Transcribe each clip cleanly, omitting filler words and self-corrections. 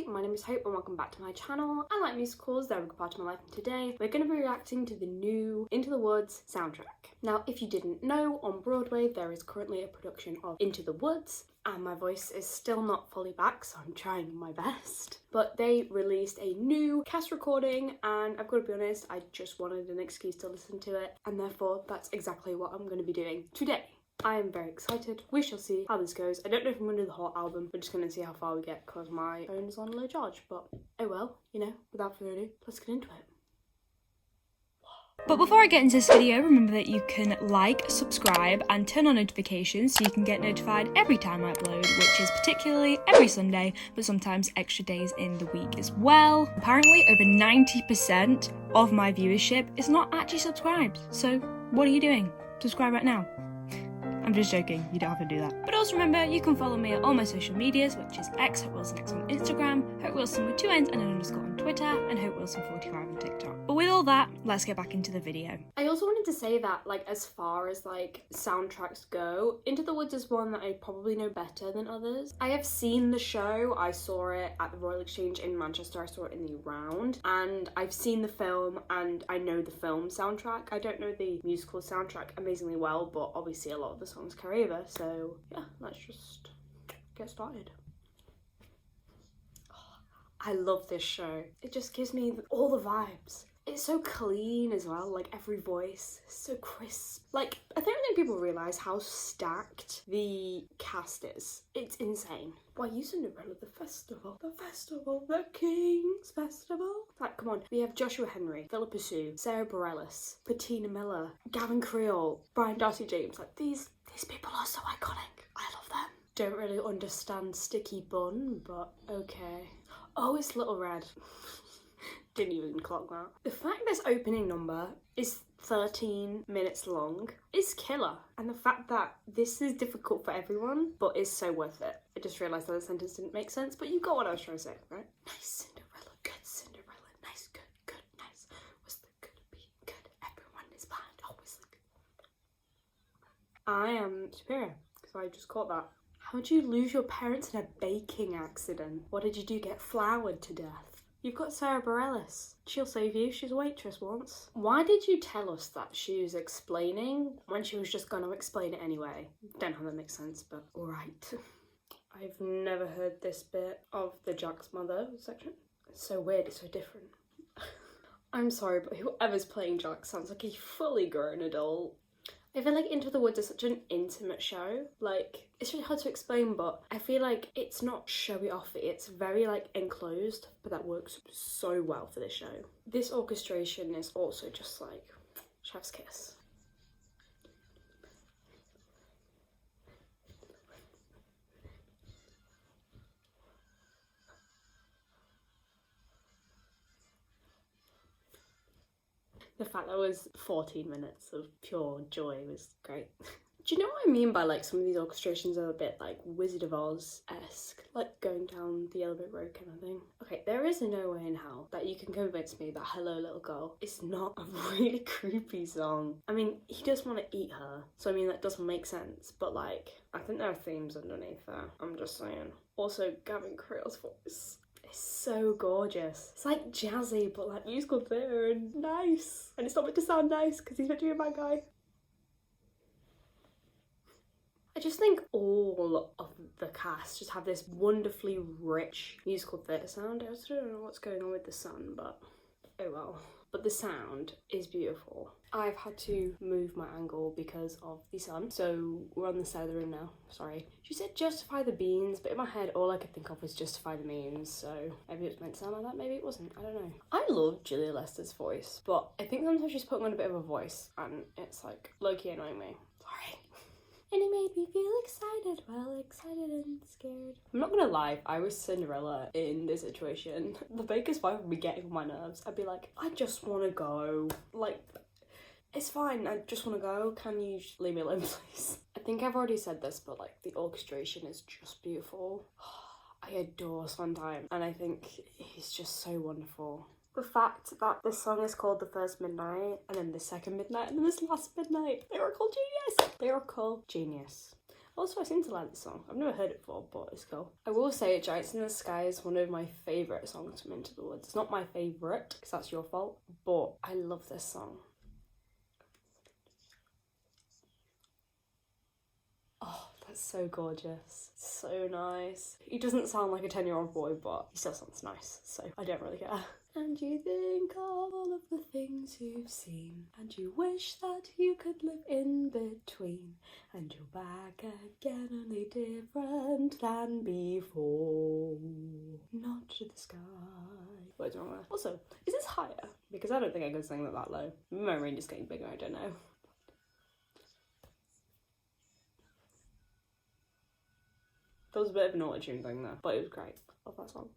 my name is Hope and welcome back to my channel. I like musicals, they're a big part of my life, and today we're going to be reacting to the new Into the Woods soundtrack. Now, if you didn't know, on Broadway there is currently a production of Into the Woods, and my voice is still not fully back, so I'm trying my best. But they released a new cast recording, and I've got to be honest, I just wanted an excuse to listen to it, and therefore that's exactly what I'm going to be doing today. I am very excited. We shall see how this goes. I don't know if I'm going to do the whole album. We're just going to see how far we get because my phone is on low charge. But oh well, you know, without further ado, let's get into it. But before I get into this video, remember that you can like, subscribe and turn on notifications so you can get notified every time I upload, which is particularly every Sunday, but sometimes extra days in the week as well. Apparently over 90% of my viewership is not actually subscribed, so what are you doing? Subscribe right now. I'm just joking, you don't have to do that. But also remember, you can follow me on all my social medias, which is @HopeWilsonX on Instagram, HopeWilson with 2 N's and an underscore on Twitter, and HopeWilson45 on TikTok. But with all that, let's get back into the video. I also wanted to say that, like, as far as, like, soundtracks go, Into the Woods is one that I probably know better than others. I have seen the show, I saw it at the Royal Exchange in Manchester, I saw it in the Round, and I've seen the film, and I know the film soundtrack. I don't know the musical soundtrack amazingly well, but obviously a lot of the songs carry over, so yeah, let's just get started. I love this show. It just gives me all the vibes. It's so clean as well, like every voice is so crisp. Like, I don't think people realise how stacked the cast is. It's insane. Why you Cinderella, the festival, the King's Festival? Like, come on. We have Joshua Henry, Philippa Sue, Sarah Bareilles, Bettina Miller, Gavin Creel, Brian Darcy James. Like, these people are so iconic. I love them. Don't really understand Sticky Bun, but okay. Oh, it's Little Red. Didn't even clock that. The fact this opening number is 13 minutes long is killer. And the fact that this is difficult for everyone, but is so worth it. I just realised that the sentence didn't make sense, but you got what I was trying to say, right? Nice Cinderella, good Cinderella, nice, good, nice. Was the good being good? Everyone is blind, always look. I am superior, because I just caught that. How'd you lose your parents in a baking accident? What did you do, get floured to death? You've got Sarah Bareilles. She'll save you, she's a waitress once. Why did you tell us that she was explaining when she was just gonna explain it anyway? Don't know how that makes sense, but alright. I've never heard this bit of the Jack's mother section. It's so weird, it's so different. I'm sorry, but whoever's playing Jack sounds like a fully grown adult. I feel like Into the Woods is such an intimate show. Like, it's really hard to explain, but I feel like it's not showy off. It's very, like, enclosed, but that works so well for this show. This orchestration is also just, like, chef's kiss. The fact that was 14 minutes of pure joy was great. Do you know what I mean by, like, some of these orchestrations are a bit like Wizard of Oz-esque, like going down the yellow brick road kind of thing? Okay, there is no way in hell that you can convince me that Hello Little Girl is not a really creepy song. I mean, he does want to eat her, so I mean that doesn't make sense, but like, I think there are themes underneath there. I'm just saying. Also, Gavin Creel's voice. It's so gorgeous. It's like jazzy, but like musical theatre and nice. And it's not meant to sound nice because he's meant to be a bad guy. I just think all of the cast just have this wonderfully rich musical theatre sound. I also don't know what's going on with the sun, but oh well. But the sound is beautiful. I've had to move my angle because of the sun, so we're on the side of the room now. Sorry. She said justify the beans, but in my head all I could think of was justify the means, so maybe it was meant to sound like that, maybe it wasn't, I don't know. I love Julia Lester's voice, but I think sometimes she's putting on a bit of a voice and it's like low-key annoying me. Sorry. And it made me feel excited, well, excited and scared. I'm not gonna lie, if I was Cinderella in this situation, the baker's wife would be getting on my nerves. I'd be like, I just wanna go. Like, it's fine, I just wanna go. Can you leave me alone, please? I think I've already said this, but like, the orchestration is just beautiful. I adore Sondheim, and I think he's just so wonderful. The fact that this song is called The First Midnight, and then the second midnight, and then this last midnight. Lyrical genius! Lyrical genius. Also, I seem to like this song. I've never heard it before, but it's cool. I will say Giants in the Sky is one of my favourite songs from Into the Woods. It's not my favourite, because that's your fault, but I love this song. Oh, that's so gorgeous. So nice. He doesn't sound like a 10-year-old boy, but he still sounds nice, so I don't really care. And you think of all of the things you've seen, and you wish that you could live in between, and you're back again, only different than before. Not to the sky. What's wrong there? Also, is this higher? Because I don't think I can sing that low. Maybe my range is getting bigger, I don't know. There was a bit of an auto-tune thing there, but it was great. Love that song.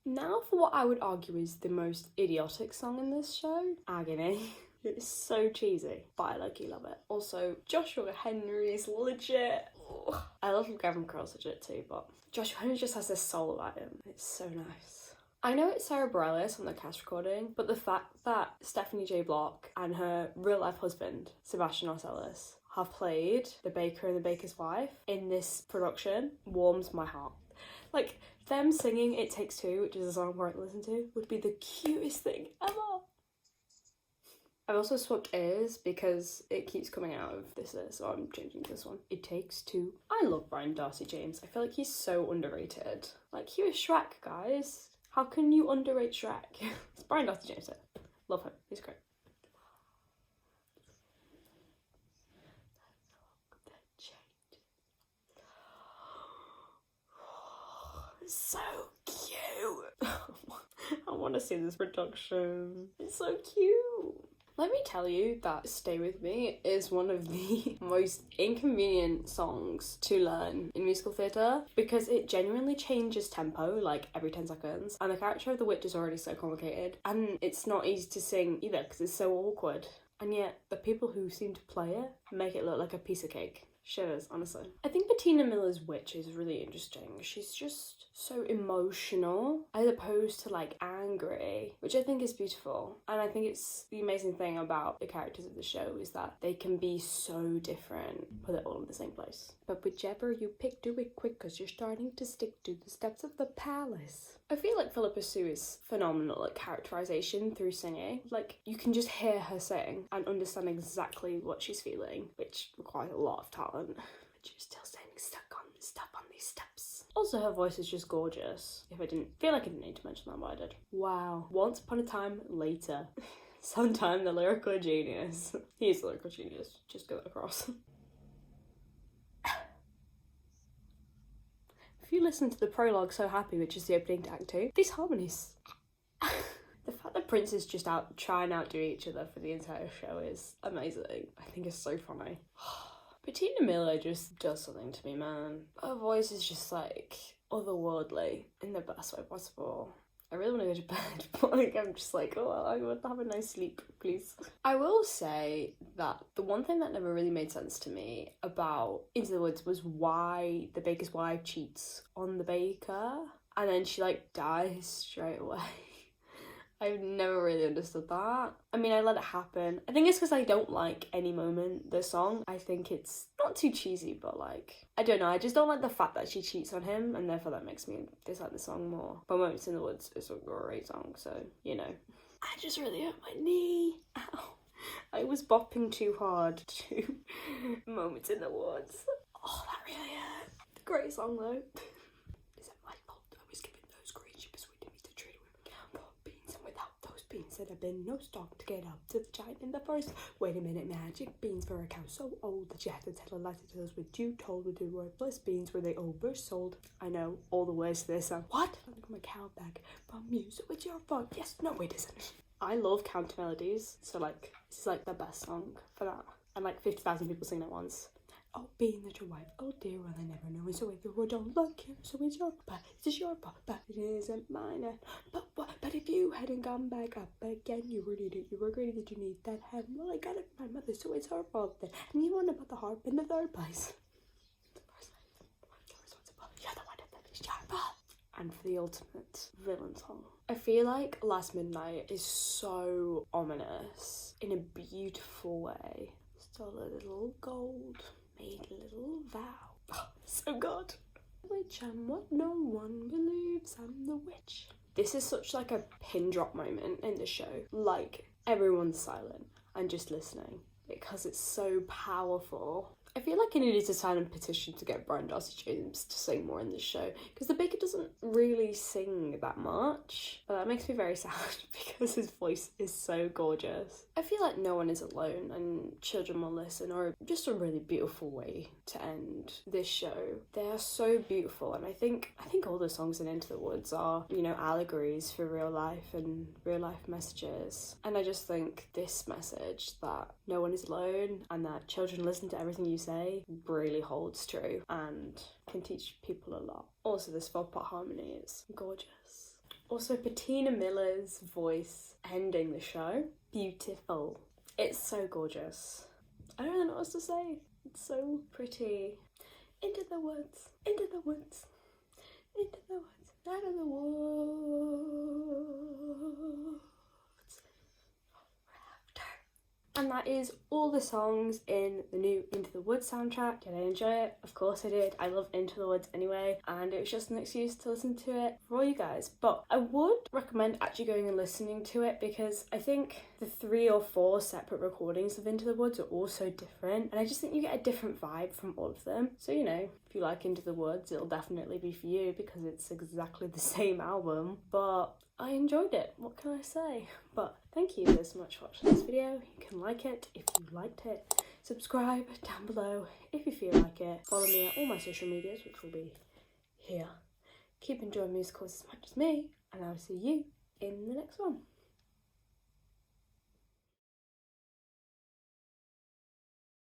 Now for what I would argue is the most idiotic song in this show, Agony. It's so cheesy, but I low-key love it. Also, Joshua Henry's legit. Ugh. I love Gavin Crowell's legit too, but Joshua Henry just has this soul about him. It's so nice. I know it's Sarah Bareilles on the cast recording, but the fact that Stephanie J. Block and her real-life husband, Sebastian Arcelus, have played the baker and the baker's wife in this production warms my heart. Like, them singing It Takes Two, which is a song I'm currently listening to, would be the cutest thing ever. I've also swapped ears because it keeps coming out of this ear, so I'm changing to this one. It Takes Two. I love Brian Darcy James. I feel like he's so underrated. Like, he was Shrek, guys. How can you underrate Shrek? It's Brian Darcy James. Love him. He's great. So cute. I want to see this production. It's so cute. Let me tell you that Stay With Me is one of the most inconvenient songs to learn in musical theatre because it genuinely changes tempo like every 10 seconds, and the character of the witch is already so complicated, and it's not easy to sing either because it's so awkward, and yet the people who seem to play it make it look like a piece of cake. Shivers, honestly. I think Bettina Miller's witch is really interesting. She's just so emotional as opposed to like angry, which I think is beautiful. And I think it's the amazing thing about the characters of the show is that they can be so different, put it all in the same place. But whichever you pick, do it quick because you're starting to stick to the steps of the palace. I feel like Philippa Sue is phenomenal at characterization through singing. Like, you can just hear her sing and understand exactly what she's feeling, which requires a lot of talent. But you're still standing stuck on these steps. Also, her voice is just gorgeous. If I didn't feel like I didn't need to mention that, but I did. Wow. Once Upon a Time Later. Sometime the lyrical genius. He is the lyrical genius. Just get that across. If you listen to the prologue So Happy, which is the opening to Act 2, these harmonies. The fact that Prince is just out trying to outdo each other for the entire show is amazing. I think it's so funny. Bettina Miller just does something to me, man. Her voice is just like otherworldly in the best way possible. I really want to go to bed, but like I'm just like, oh, I want to have a nice sleep, please. I will say that the one thing that never really made sense to me about Into the Woods was why the baker's wife cheats on the baker and then she like dies straight away. I've never really understood that. I mean, I let it happen. I think it's because I don't like Any Moment, the song. I think it's not too cheesy, but like, I don't know. I just don't like the fact that she cheats on him, and therefore that makes me dislike the song more. But Moments in the Woods is a great song, so, you know. I just really hurt my knee. Ow. I was bopping too hard to Moments in the Woods. Oh, that really hurt. Great song, though. Said I've been no stock to get up to the giant in the forest. Wait a minute, magic beans for a cow so old that you had to tell a lie to those with you told with the worthless beans were they oversold. I know all the words to this song. What? I got my cow back from you, so it's your fault. Yes, no, it isn't. I love counter melodies, so like this is like the best song for that. And like 50,000 people sing it once. Oh, being that your wife, oh dear, well I never know. So if you don't like him, so it's your fault. It's your fault, but it isn't mine. But if you hadn't gone back up again, you regretted that you need that hand. Well, I got it from my mother, so it's her fault then. And you wonder about the harp in the third place. You're the one that is your fault. And for the ultimate villain song, I feel like Last Midnight is so ominous in a beautiful way. Stole a little gold. Made a little vow Oh, so good. Witch, I'm what no one believes, I'm the witch. This is such like a pin drop moment in the show. Like, everyone's silent and just listening because it's so powerful. I feel like I needed to sign a petition to get Brian Darcy James to sing more in this show because the Baker doesn't really sing that much. But that makes me very sad because his voice is so gorgeous. I feel like no one is alone and children will listen, or just a really beautiful way to end this show. They are so beautiful, and I think all the songs in Into the Woods are, you know, allegories for real life and real life messages. And I just think this message that no one is alone and that children listen to everything you say really holds true and can teach people a lot. Also, this 4-part harmony is gorgeous. Also, Bettina Miller's voice ending the show, beautiful. It's so gorgeous. I don't really know what else to say. It's so pretty. Into the woods, into the woods, into the woods, out of the woods. And that is all the songs in the new Into the Woods soundtrack. Did I enjoy it? Of course I did. I love Into the Woods anyway, and it was just an excuse to listen to it for all you guys. But I would recommend actually going and listening to it because I think the 3 or 4 separate recordings of Into the Woods are all so different, and I just think you get a different vibe from all of them. So, you know, if you like Into the Woods, it'll definitely be for you because it's exactly the same album. But I enjoyed it, what can I say? But thank you so much for watching this video. You can like it if you liked it. Subscribe down below if you feel like it. Follow me at all my social medias, which will be here. Keep enjoying musicals as much as me, and I'll see you in the next one.